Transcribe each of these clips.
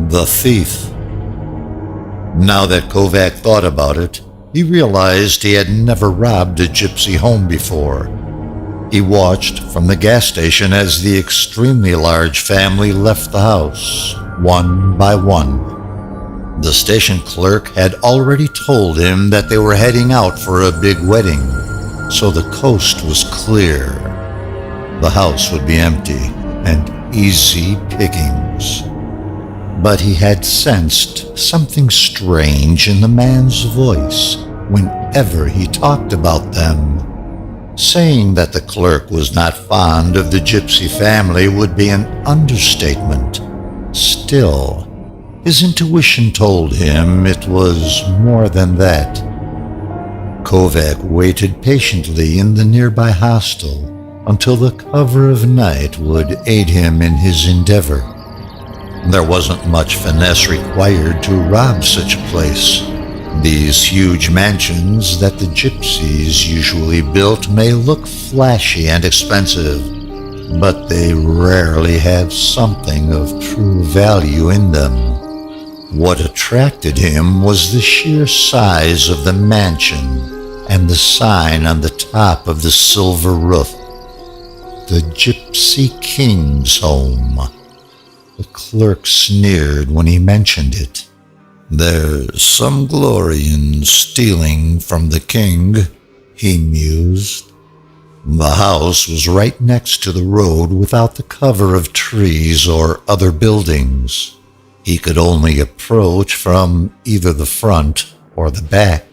The thief. Now that Kovach thought about it, he realized he had never robbed a gypsy home before. He watched from the gas station as the extremely large family left the house, one by one. The station clerk had already told him that they were heading out for a big wedding, so the coast was clear. The house would be empty and easy pickings. But he had sensed something strange in the man's voice whenever he talked about them. Saying that the clerk was not fond of the gypsy family would be an understatement. Still, his intuition told him it was more than that. Kovach waited patiently in the nearby hostel until the cover of night would aid him in his endeavor. There wasn't much finesse required to rob such a place. These huge mansions that the gypsies usually built may look flashy and expensive, but they rarely have something of true value in them. What attracted him was the sheer size of the mansion and the sign on the top of the silver roof. The Gypsy King's Home. The clerk sneered when he mentioned it. "There's some glory in stealing from the king," he mused. The house was right next to the road without the cover of trees or other buildings. He could only approach from either the front or the back.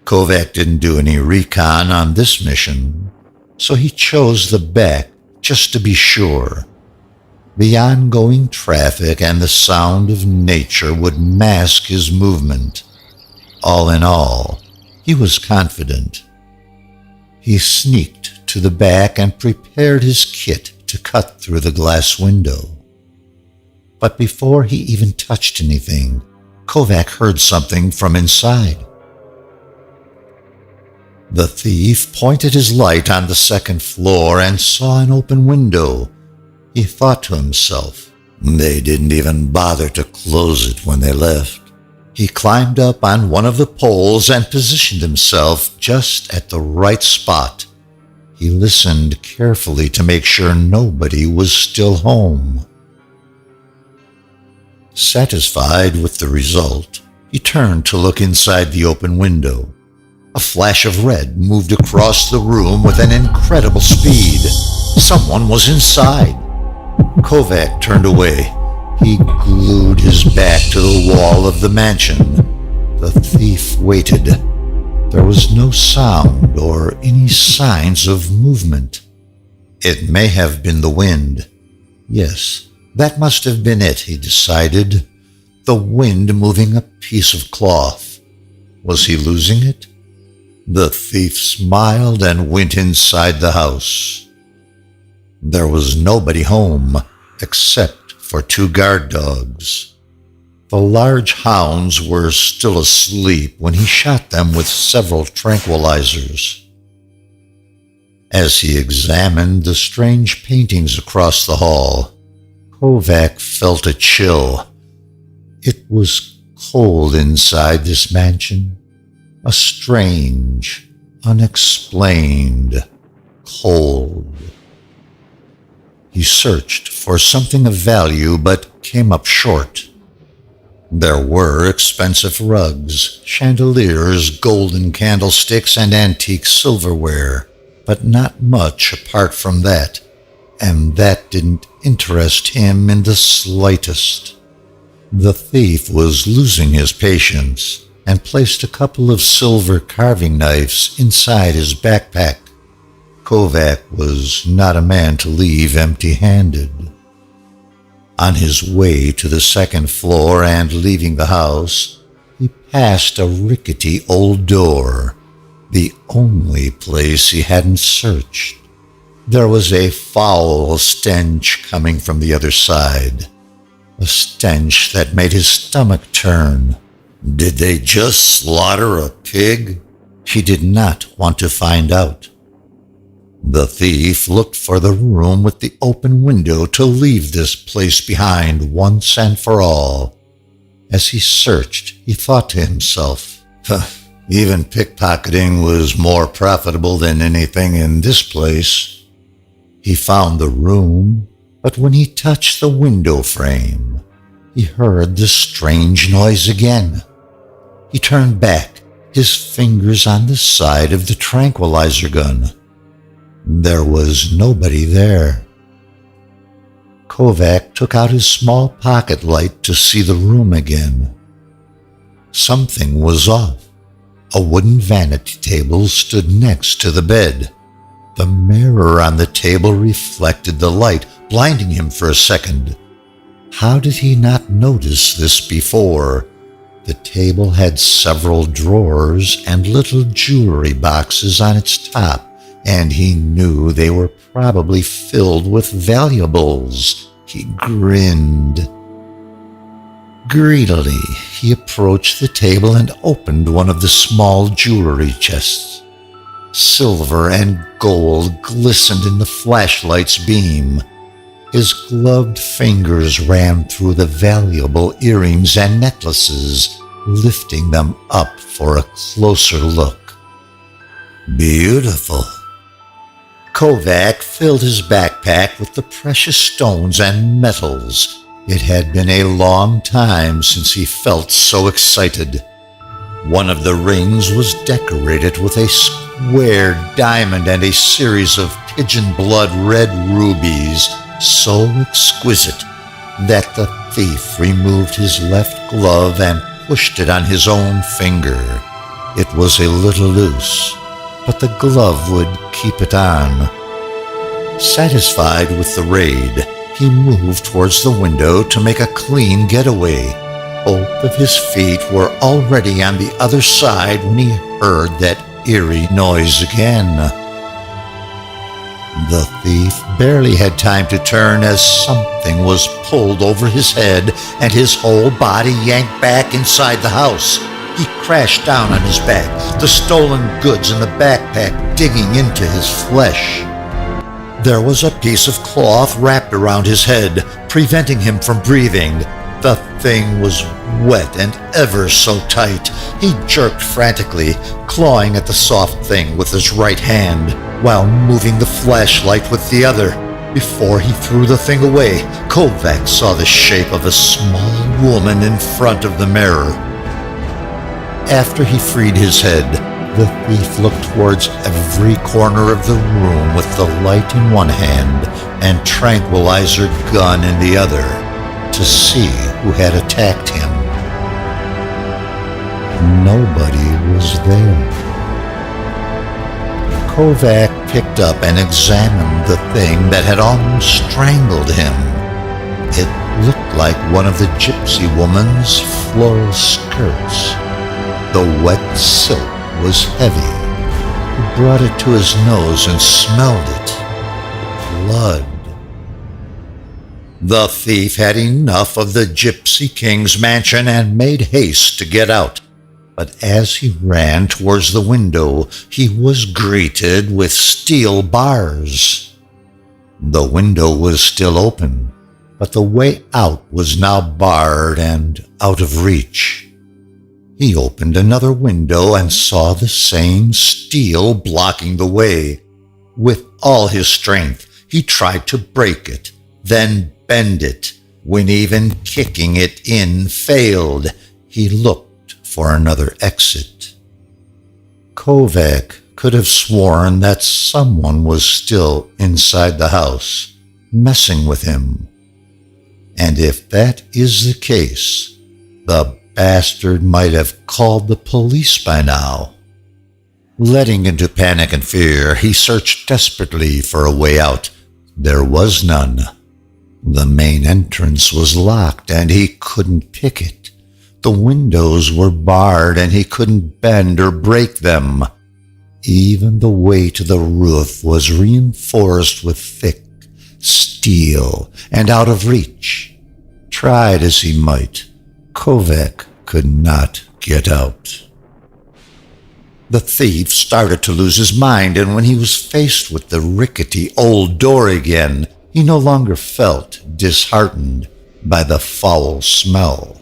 Kovach didn't do any recon on this mission, so he chose the back just to be sure. The ongoing traffic and the sound of nature would mask his movement. All in all, he was confident. He sneaked to the back and prepared his kit to cut through the glass window. But before he even touched anything, Kovach heard something from inside. The thief pointed his light on the second floor and saw an open window. He thought to himself, they didn't even bother to close it when they left. He climbed up on one of the poles and positioned himself just at the right spot. He listened carefully to make sure nobody was still home. Satisfied with the result, he turned to look inside the open window. A flash of red moved across the room with an incredible speed. Someone was inside. Kovach turned away. He glued his back to the wall of the mansion. The thief waited. There was no sound or any signs of movement. It may have been the wind. Yes, that must have been it, he decided. The wind moving a piece of cloth. Was he losing it? The thief smiled and went inside the house. There was nobody home except for 2 guard dogs. The large hounds were still asleep when he shot them with several tranquilizers. As he examined the strange paintings across the hall, Kovach felt a chill. It was cold inside this mansion, a strange, unexplained cold. He searched for something of value but came up short. There were expensive rugs, chandeliers, golden candlesticks, and antique silverware, but not much apart from that, and that didn't interest him in the slightest. The thief was losing his patience and placed a couple of silver carving knives inside his backpack. Kovach was not a man to leave empty-handed. On his way to the second floor and leaving the house, he passed a rickety old door, the only place he hadn't searched. There was a foul stench coming from the other side, a stench that made his stomach turn. Did they just slaughter a pig? He did not want to find out. The thief looked for the room with the open window to leave this place behind once and for all. As he searched, he thought to himself, even pickpocketing was more profitable than anything in this place. He found the room, but when he touched the window frame, he heard the strange noise again. He turned back, his fingers on the side of the tranquilizer gun. There was nobody there. Kovach took out his small pocket light to see the room again. Something was off. A wooden vanity table stood next to the bed. The mirror on the table reflected the light, blinding him for a second. How did he not notice this before? The table had several drawers and little jewelry boxes on its top, and he knew they were probably filled with valuables. He grinned. Greedily, he approached the table and opened one of the small jewelry chests. Silver and gold glistened in the flashlight's beam. His gloved fingers ran through the valuable earrings and necklaces, lifting them up for a closer look. Beautiful. Kovach filled his backpack with the precious stones and metals. It had been a long time since he felt so excited. One of the rings was decorated with a square diamond and a series of pigeon blood red rubies, so exquisite that the thief removed his left glove and pushed it on his own finger. It was a little loose, but the glove would keep it on. Satisfied with the raid, he moved towards the window to make a clean getaway. Both of his feet were already on the other side when he heard that eerie noise again. The thief barely had time to turn as something was pulled over his head and his whole body yanked back inside the house. He crashed down on his back, the stolen goods in the backpack digging into his flesh. There was a piece of cloth wrapped around his head, preventing him from breathing. The thing was wet and ever so tight. He jerked frantically, clawing at the soft thing with his right hand, while moving the flashlight with the other. Before he threw the thing away, Kovach saw the shape of a small woman in front of the mirror. After he freed his head, the thief looked towards every corner of the room with the light in one hand and tranquilizer gun in the other to see who had attacked him. Nobody was there. Kovach picked up and examined the thing that had almost strangled him. It looked like one of the gypsy woman's floral skirts. The wet silk was heavy. He brought it to his nose and smelled it. Blood. The thief had enough of the Gypsy King's mansion and made haste to get out. But as he ran towards the window, he was greeted with steel bars. The window was still open, but the way out was now barred and out of reach. He opened another window and saw the same steel blocking the way. With all his strength, he tried to break it, then bend it. When even kicking it in failed, he looked for another exit. Kovach could have sworn that someone was still inside the house, messing with him. And if that is the case, the bastard might have called the police by now. Letting into panic and fear, he searched desperately for a way out. There was none. The main entrance was locked and he couldn't pick it. The windows were barred and he couldn't bend or break them. Even the way to the roof was reinforced with thick steel and out of reach. Tried as he might, Kovach could not get out. The thief started to lose his mind, and when he was faced with the rickety old door again, he no longer felt disheartened by the foul smell.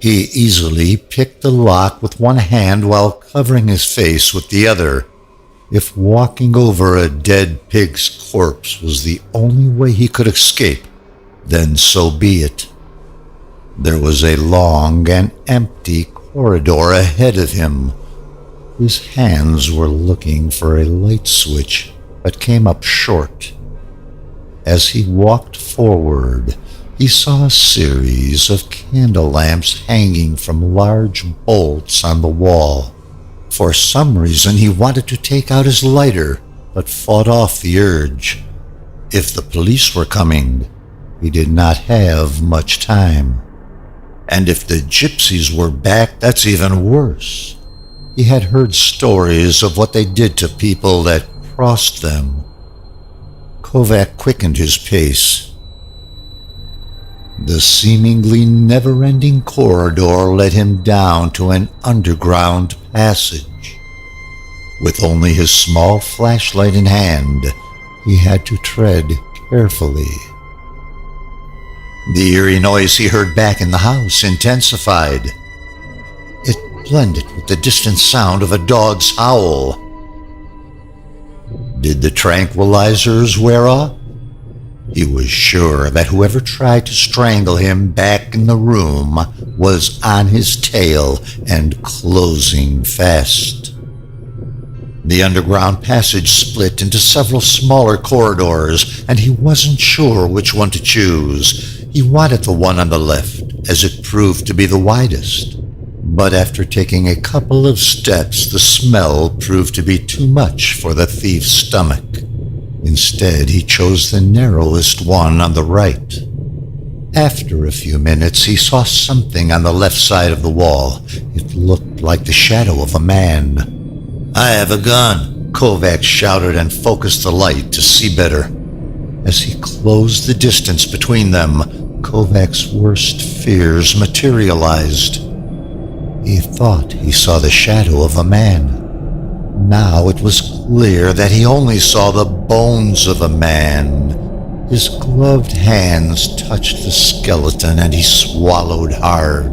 He easily picked the lock with one hand while covering his face with the other. If walking over a dead pig's corpse was the only way he could escape, then so be it. There was a long and empty corridor ahead of him. His hands were looking for a light switch, but came up short. As he walked forward, he saw a series of candle lamps hanging from large bolts on the wall. For some reason, he wanted to take out his lighter, but fought off the urge. If the police were coming, he did not have much time. And if the gypsies were back, that's even worse. He had heard stories of what they did to people that crossed them. Kovach quickened his pace. The seemingly never-ending corridor led him down to an underground passage. With only his small flashlight in hand, he had to tread carefully. The eerie noise he heard back in the house intensified. It blended with the distant sound of a dog's howl. Did the tranquilizers wear off? He was sure that whoever tried to strangle him back in the room was on his tail and closing fast. The underground passage split into several smaller corridors, and he wasn't sure which one to choose. He wanted the one on the left, as it proved to be the widest. But after taking a couple of steps, the smell proved to be too much for the thief's stomach. Instead, he chose the narrowest one on the right. After a few minutes, he saw something on the left side of the wall. It looked like the shadow of a man. "I have a gun," Kovach shouted and focused the light to see better. As he closed the distance between them, Kovach's worst fears materialized. He thought he saw the shadow of a man. Now it was clear that he only saw the bones of a man. His gloved hands touched the skeleton and he swallowed hard.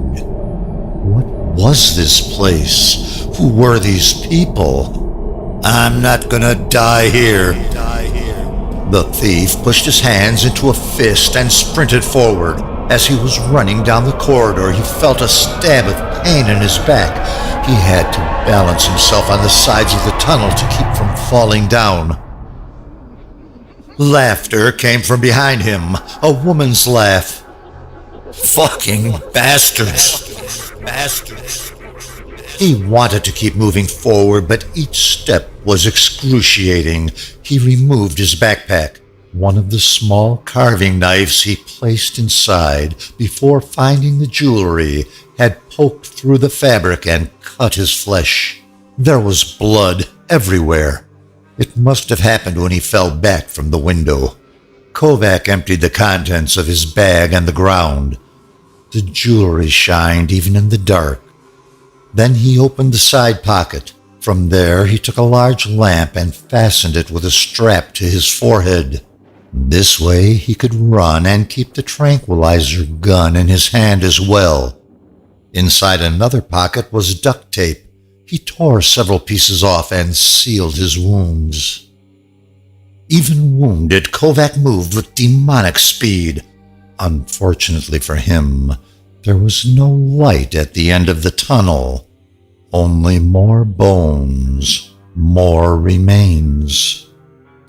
What was this place? Who were these people? "I'm not gonna die here." The thief pushed his hands into a fist and sprinted forward. As he was running down the corridor, he felt a stab of pain in his back. He had to balance himself on the sides of the tunnel to keep from falling down. Laughter came from behind him, a woman's laugh. "Fucking bastards!" He wanted to keep moving forward, but each step was excruciating. He removed his backpack. One of the small carving knives he placed inside before finding the jewelry had poked through the fabric and cut his flesh. There was blood everywhere. It must have happened when he fell back from the window. Kovach emptied the contents of his bag on the ground. The jewelry shined even in the dark. Then he opened the side pocket. From there, he took a large lamp and fastened it with a strap to his forehead. This way, he could run and keep the tranquilizer gun in his hand as well. Inside another pocket was duct tape. He tore several pieces off and sealed his wounds. Even wounded, Kovach moved with demonic speed. Unfortunately for him, there was no light at the end of the tunnel. Only more bones, more remains.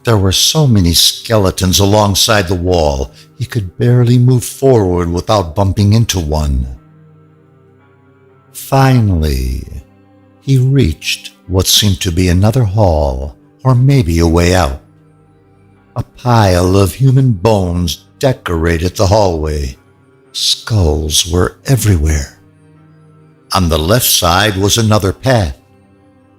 There were so many skeletons alongside the wall, he could barely move forward without bumping into one. Finally, he reached what seemed to be another hall, or maybe a way out. A pile of human bones decorated the hallway. Skulls were everywhere. On the left side was another path.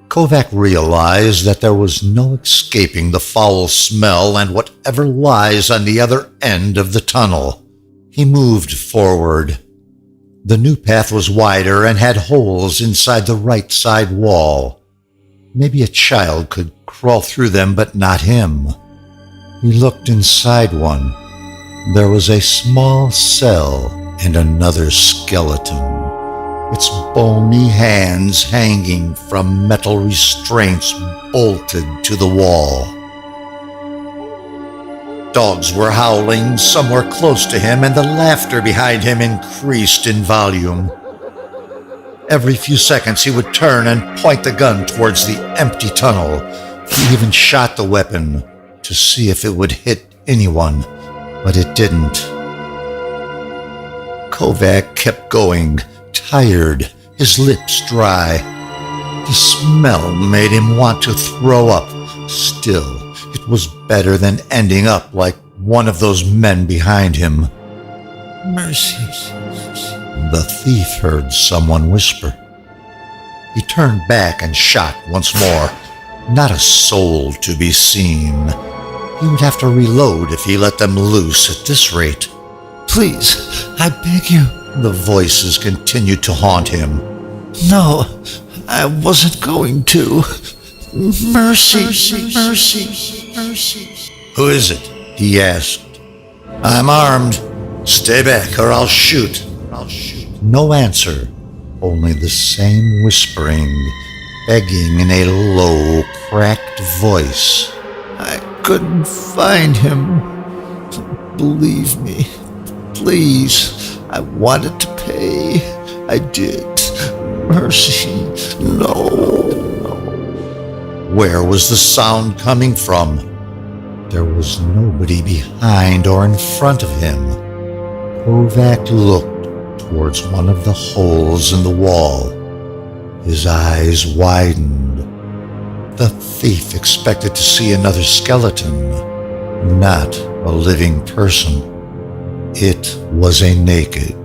Kovach realized that there was no escaping the foul smell and whatever lies on the other end of the tunnel. He moved forward. The new path was wider and had holes inside the right side wall. Maybe a child could crawl through them, but not him. He looked inside one. There was a small cell and another skeleton, its bony hands hanging from metal restraints bolted to the wall. Dogs were howling somewhere close to him, and the laughter behind him increased in volume. Every few seconds he would turn and point the gun towards the empty tunnel. He even shot the weapon to see if it would hit anyone, but it didn't. Kovach kept going, tired, his lips dry. The smell made him want to throw up. Still, it was better than ending up like one of those men behind him. Mercy. The thief heard someone whisper. He turned back and shot once more. Not a soul to be seen. He would have to reload if he let them loose at this rate. Please, I beg you. The voices continued to haunt him. No, I wasn't going to. Mercy. Who is it? He asked. I'm armed. Stay back or I'll shoot. No answer, only the same whispering, begging in a low, cracked voice. I couldn't find him. Believe me, please. I wanted to pay. I did. Mercy, no. Where was the sound coming from? There was nobody behind or in front of him. Kovach looked towards one of the holes in the wall. His eyes widened. The thief expected to see another skeleton, not a living person. It was a naked,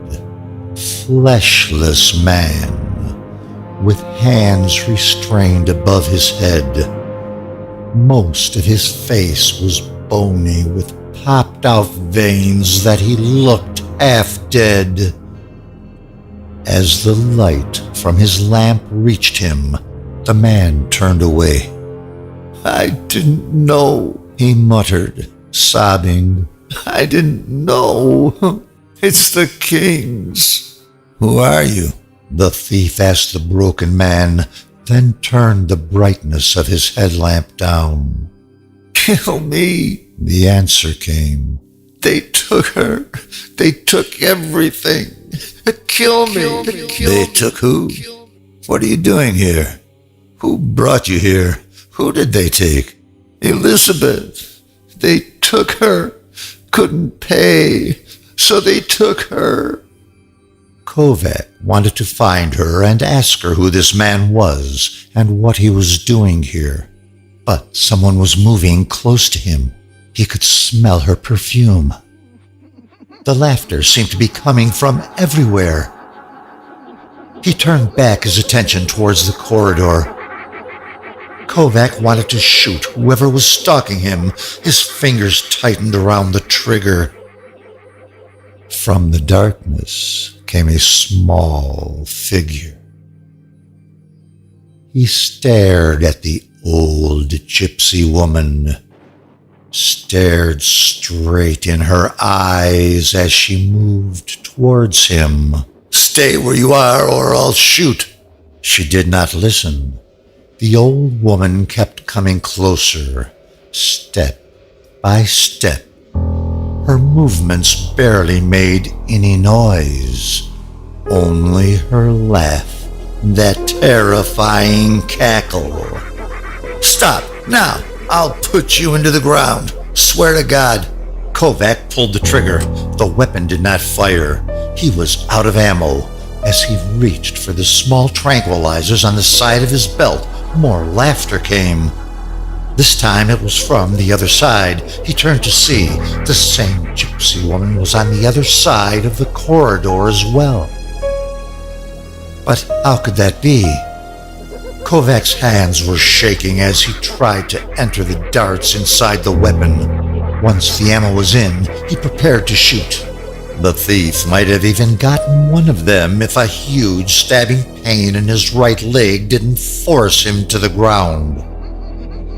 fleshless man, with hands restrained above his head. Most of his face was bony with popped-out veins that he looked half dead. As the light from his lamp reached him, the man turned away. I didn't know, he muttered, sobbing. I didn't know. It's the kings. Who are you? The thief asked the broken man, then turned the brightness of his headlamp down. Kill me, the answer came. They took her. They took everything. Kill me. They took who? What are you doing here? Who brought you here? Who did they take? Elizabeth. They took her. Couldn't pay, so they took her. Kovach wanted to find her and ask her who this man was and what he was doing here. But someone was moving close to him. He could smell her perfume. The laughter seemed to be coming from everywhere. He turned back his attention towards the corridor. Kovach wanted to shoot whoever was stalking him. His fingers tightened around the trigger. From the darkness came a small figure. He stared at the old gypsy woman, stared straight in her eyes as she moved towards him. Stay where you are or I'll shoot. She did not listen. The old woman kept coming closer, step by step. Her movements barely made any noise, only her laugh, that terrifying cackle. Stop, now! I'll put you into the ground. Swear to God. Kovach pulled the trigger. The weapon did not fire. He was out of ammo. As he reached for the small tranquilizers on the side of his belt, more laughter came. This time it was from the other side. He turned to see. The same gypsy woman was on the other side of the corridor as well. But how could that be? Kovach's hands were shaking as he tried to enter the darts inside the weapon. Once the ammo was in, he prepared to shoot. The thief might have even gotten one of them if a huge stabbing pain in his right leg didn't force him to the ground.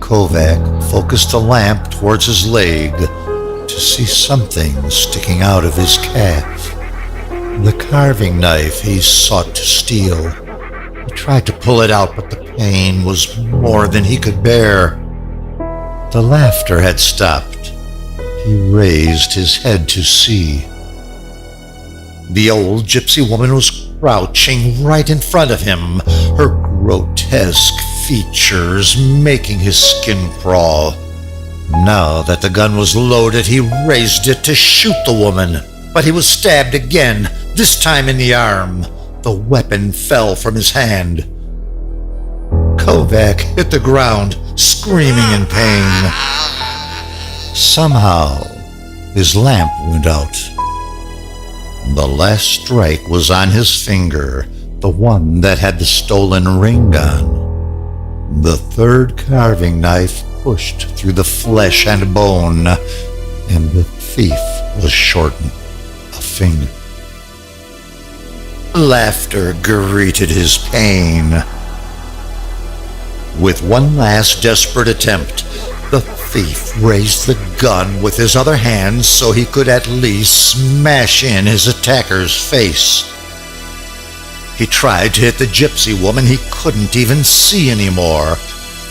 Kovach focused the lamp towards his leg to see something sticking out of his calf. The carving knife he sought to steal. He tried to pull it out, but the pain was more than he could bear. The laughter had stopped. He raised his head to see. The old gypsy woman was crouching right in front of him, her grotesque features making his skin crawl. Now that the gun was loaded, he raised it to shoot the woman, but he was stabbed again, this time in the arm. The weapon fell from his hand. Kovach hit the ground, screaming in pain. Somehow, his lamp went out. The last strike was on his finger, the one that had the stolen ring on. The third carving knife pushed through the flesh and bone, and the thief was shortened a finger. Laughter greeted his pain. With one last desperate attempt, the thief raised the gun with his other hand so he could at least smash in his attacker's face. He tried to hit the gypsy woman he couldn't even see anymore.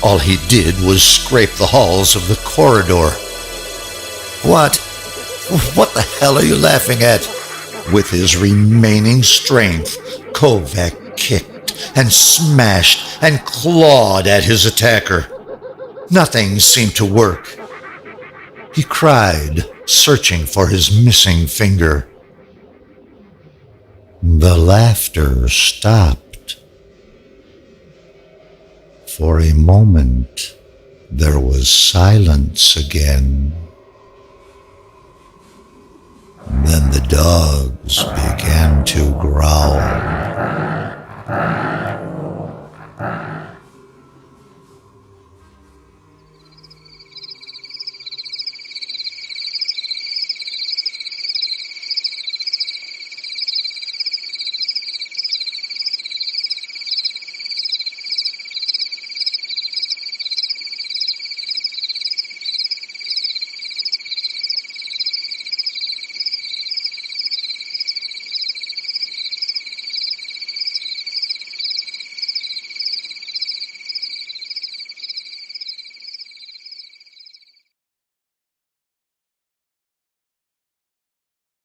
All he did was scrape the halls of the corridor. What? What the hell are you laughing at? With his remaining strength, Kovach kicked and smashed and clawed at his attacker. Nothing seemed to work. He cried, searching for his missing finger. The laughter stopped. For a moment, there was silence again. Then the dogs began to growl.